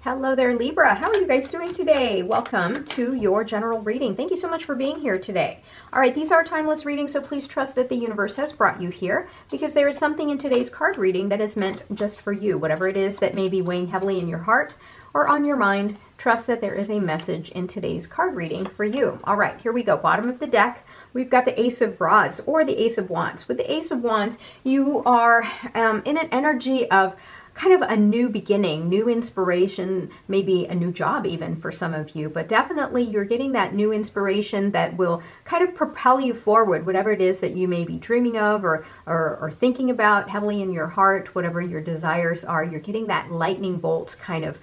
Hello there, Libra. How are you guys doing today? Welcome to your general reading. Thank you so much for being here today. All right, these are timeless readings, so please trust that the universe has brought you here because there is something in today's card reading that is meant just for you. Whatever it is that may be weighing heavily in your heart or on your mind, trust that there is a message in today's card reading for you. All right, here we go. Bottom of the deck, we've got the Ace of Rods or the Ace of Wands. With the Ace of Wands, you are in an energy of kind of a new beginning, new inspiration, maybe a new job even for some of you, but definitely you're getting that new inspiration that will kind of propel you forward, whatever it is that you may be dreaming of or thinking about heavily in your heart, whatever your desires are, you're getting that lightning bolt kind of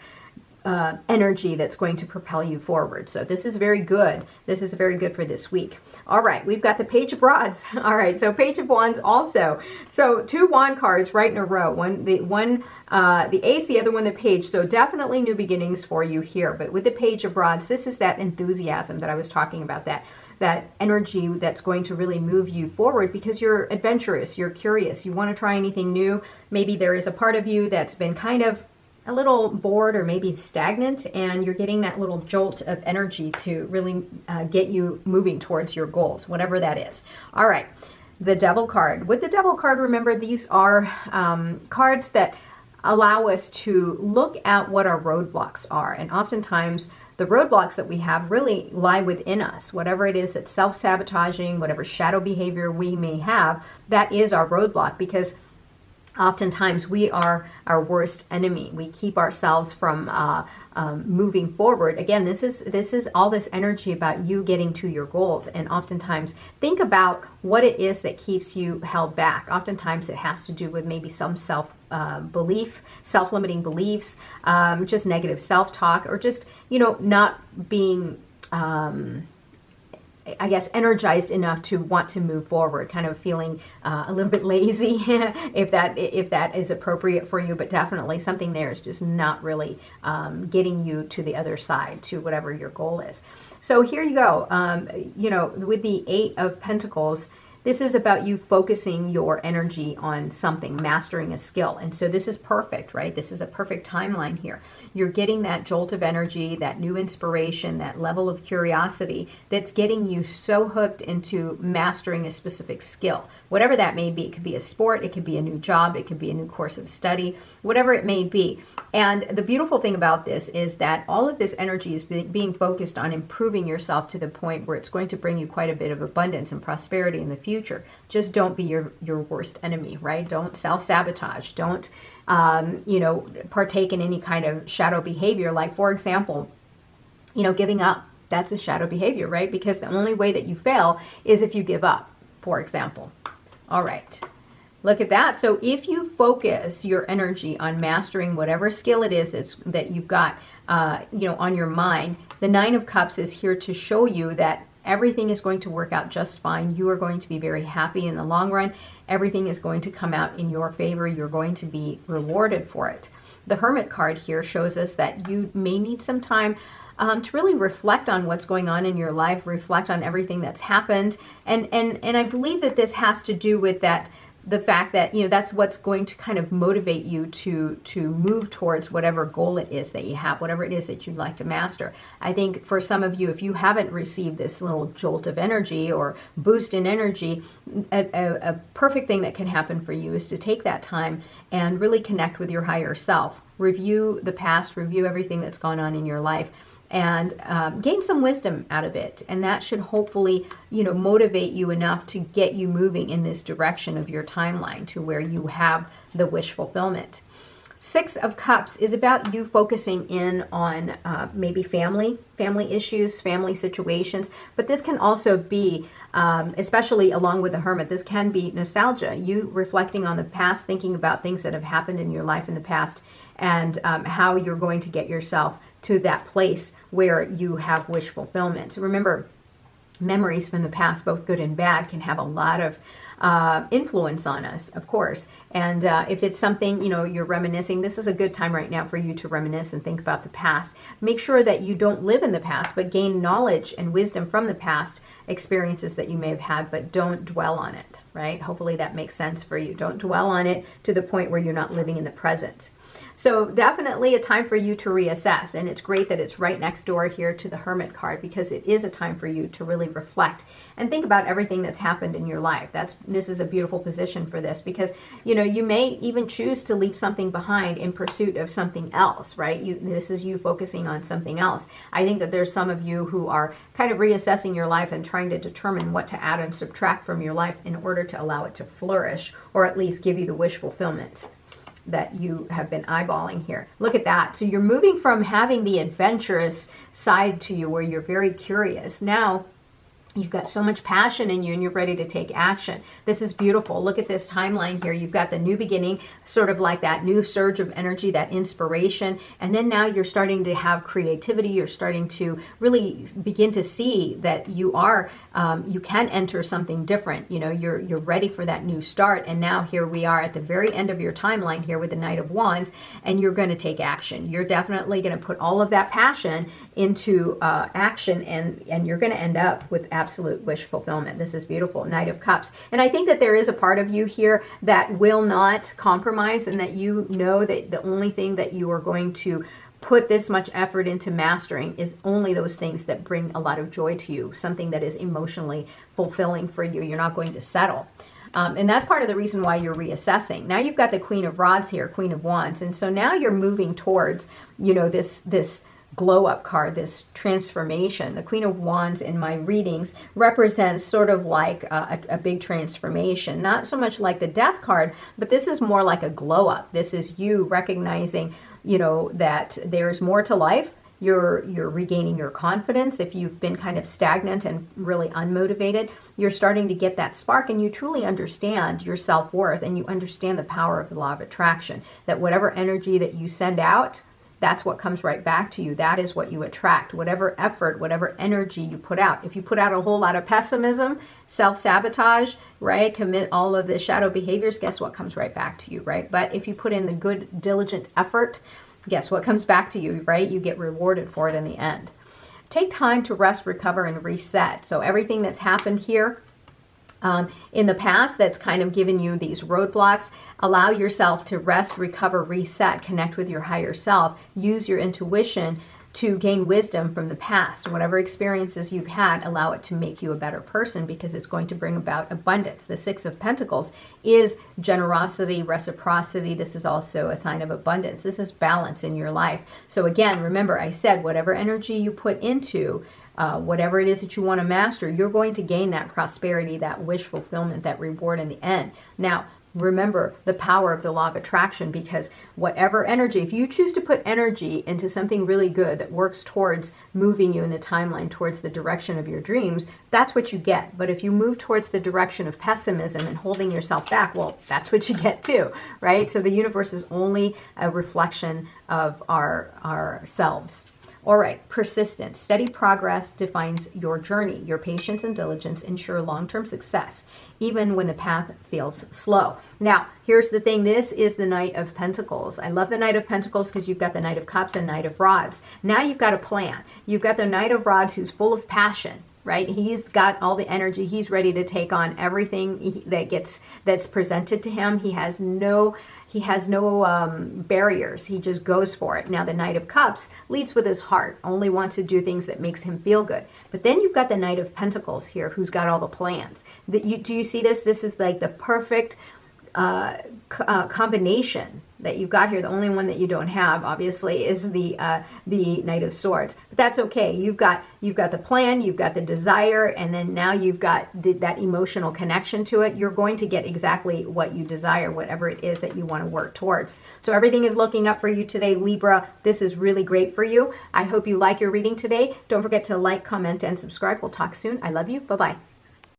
energy that's going to propel you forward. So this is very good. This is very good for this week. All right, we've got the Page of Rods. All right, so Page of Wands also. So two wand cards right in a row. The Ace, the other one the Page. So definitely new beginnings for you here. But with the Page of Rods, this is that enthusiasm that I was talking about, that energy that's going to really move you forward because you're adventurous, you're curious, you want to try anything new. Maybe there is a part of you that's been kind of a little bored or maybe stagnant, and you're getting that little jolt of energy to really get you moving towards your goals, whatever that is. All right, the Devil card. With the Devil card, remember these are cards that allow us to look at what our roadblocks are, and oftentimes the roadblocks that we have really lie within us. Whatever it is that's self-sabotaging, whatever shadow behavior we may have, that is our roadblock, because oftentimes we are our worst enemy. We keep ourselves from moving forward. Again, this is all this energy about you getting to your goals. And oftentimes think about what it is that keeps you held back. Oftentimes it has to do with maybe some self-belief, self-limiting beliefs, just negative self-talk, or just, not being I guess energized enough to want to move forward, kind of feeling a little bit lazy if that is appropriate for you, but definitely something there is just not really getting you to the other side, to whatever your goal is. So here you go. With the Eight of Pentacles, this is about you focusing your energy on something, mastering a skill. And so this is perfect, right? This is a perfect timeline here. You're getting that jolt of energy, that new inspiration, that level of curiosity that's getting you so hooked into mastering a specific skill. Whatever that may be. It could be a sport, it could be a new job, it could be a new course of study, whatever it may be. And the beautiful thing about this is that all of this energy is being focused on improving yourself to the point where it's going to bring you quite a bit of abundance and prosperity in the future. Just don't be your worst enemy, right? Don't self-sabotage. Don't, partake in any kind of shadow behavior. Like, for example, giving up. That's a shadow behavior, right? Because the only way that you fail is if you give up, for example. All right. Look at that. So if you focus your energy on mastering whatever skill it is that you've got, on your mind, the Nine of Cups is here to show you that everything is going to work out just fine. You are going to be very happy in the long run. Everything is going to come out in your favor. You're going to be rewarded for it. The Hermit card here shows us that you may need some time to really reflect on what's going on in your life, reflect on everything that's happened. And I believe that this has to do with the fact that, that's what's going to kind of motivate you to move towards whatever goal it is that you have, whatever it is that you'd like to master. I think for some of you, if you haven't received this little jolt of energy or boost in energy, a perfect thing that can happen for you is to take that time and really connect with your higher self. Review the past, review everything that's gone on in your life, and gain some wisdom out of it. And that should hopefully, motivate you enough to get you moving in this direction of your timeline to where you have the wish fulfillment. Six of Cups is about you focusing in on maybe family issues, family situations, but this can also be, especially along with the Hermit, this can be nostalgia, you reflecting on the past, thinking about things that have happened in your life in the past, and how you're going to get yourself to that place where you have wish fulfillment. Remember, memories from the past, both good and bad, can have a lot of influence on us, of course. And if it's something, you're reminiscing, this is a good time right now for you to reminisce and think about the past. Make sure that you don't live in the past, but gain knowledge and wisdom from the past experiences that you may have had, but don't dwell on it, right? Hopefully that makes sense for you. Don't dwell on it to the point where you're not living in the present. So definitely a time for you to reassess. And it's great that it's right next door here to the Hermit card, because it is a time for you to really reflect and think about everything that's happened in your life. This is a beautiful position for this, because you may even choose to leave something behind in pursuit of something else, right? This is you focusing on something else. I think that there's some of you who are kind of reassessing your life and trying to determine what to add and subtract from your life in order to allow it to flourish, or at least give you the wish fulfillment that you have been eyeballing here. Look at that. So you're moving from having the adventurous side to you where you're very curious. Now you've got so much passion in you and you're ready to take action. This is beautiful. Look at this timeline here. You've got the new beginning, sort of like that new surge of energy, that inspiration. And then now you're starting to have creativity. You're starting to really begin to see that you can enter something different. You're ready for that new start. And now here we are at the very end of your timeline here with the Knight of Wands, and you're going to take action. You're definitely going to put all of that passion into action, and you're going to end up with absolute wish fulfillment. This is beautiful. Knight of Cups. And I think that there is a part of you here that will not compromise, and that you know that the only thing that you are going to put this much effort into mastering is only those things that bring a lot of joy to you, something that is emotionally fulfilling for you. You're not going to settle. And that's part of the reason why you're reassessing. Now you've got the Queen of Rods here, Queen of Wands. And so now you're moving towards, this glow up card, this transformation. The Queen of Wands in my readings represents sort of like a big transformation, not so much like the Death card, but this is more like a glow up. This is you recognizing, that there's more to life. You're regaining your confidence. If you've been kind of stagnant and really unmotivated, you're starting to get that spark, and you truly understand your self-worth, and you understand the power of the law of attraction, that whatever energy that you send out, that's what comes right back to you. That is what you attract. Whatever effort, whatever energy you put out. If you put out a whole lot of pessimism, self-sabotage, right, commit all of the shadow behaviors, guess what comes right back to you, right? But if you put in the good, diligent effort, guess what comes back to you, right? You get rewarded for it in the end. Take time to rest, recover, and reset. So everything that's happened here in the past that's kind of given you these roadblocks, allow yourself to rest, recover, reset, connect with your higher self, use your intuition to gain wisdom from the past. Whatever experiences you've had, allow it to make you a better person, because it's going to bring about abundance. The Six of Pentacles is generosity, reciprocity. This is also a sign of abundance. This is balance in your life. So again, remember, I said whatever energy you put into whatever it is that you want to master, you're going to gain that prosperity, that wish fulfillment, that reward in the end. Now, remember the power of the law of attraction, because whatever energy, if you choose to put energy into something really good that works towards moving you in the timeline towards the direction of your dreams, that's what you get. But if you move towards the direction of pessimism and holding yourself back, well, that's what you get too, right? So the universe is only a reflection of ourselves. All right, persistence. Steady progress defines your journey. Your patience and diligence ensure long-term success, even when the path feels slow. Now, here's the thing. This is the Knight of Pentacles. I love the Knight of Pentacles because you've got the Knight of Cups and Knight of Rods. Now you've got a plan. You've got the Knight of Rods who's full of passion, right? He's got all the energy. He's ready to take on everything that's presented to him. He has no barriers. He just goes for it. Now the Knight of Cups leads with his heart, only wants to do things that makes him feel good. But then you've got the Knight of Pentacles here who's got all the plans. Do you see this? This is like the perfect combination that you've got here. The only one that you don't have, obviously, is the Knight of Swords. But that's okay. You've got the plan, you've got the desire, and then now you've got that emotional connection to it. You're going to get exactly what you desire, whatever it is that you want to work towards. So everything is looking up for you today, Libra. This is really great for you. I hope you like your reading today. Don't forget to like, comment, and subscribe. We'll talk soon. I love you. Bye-bye.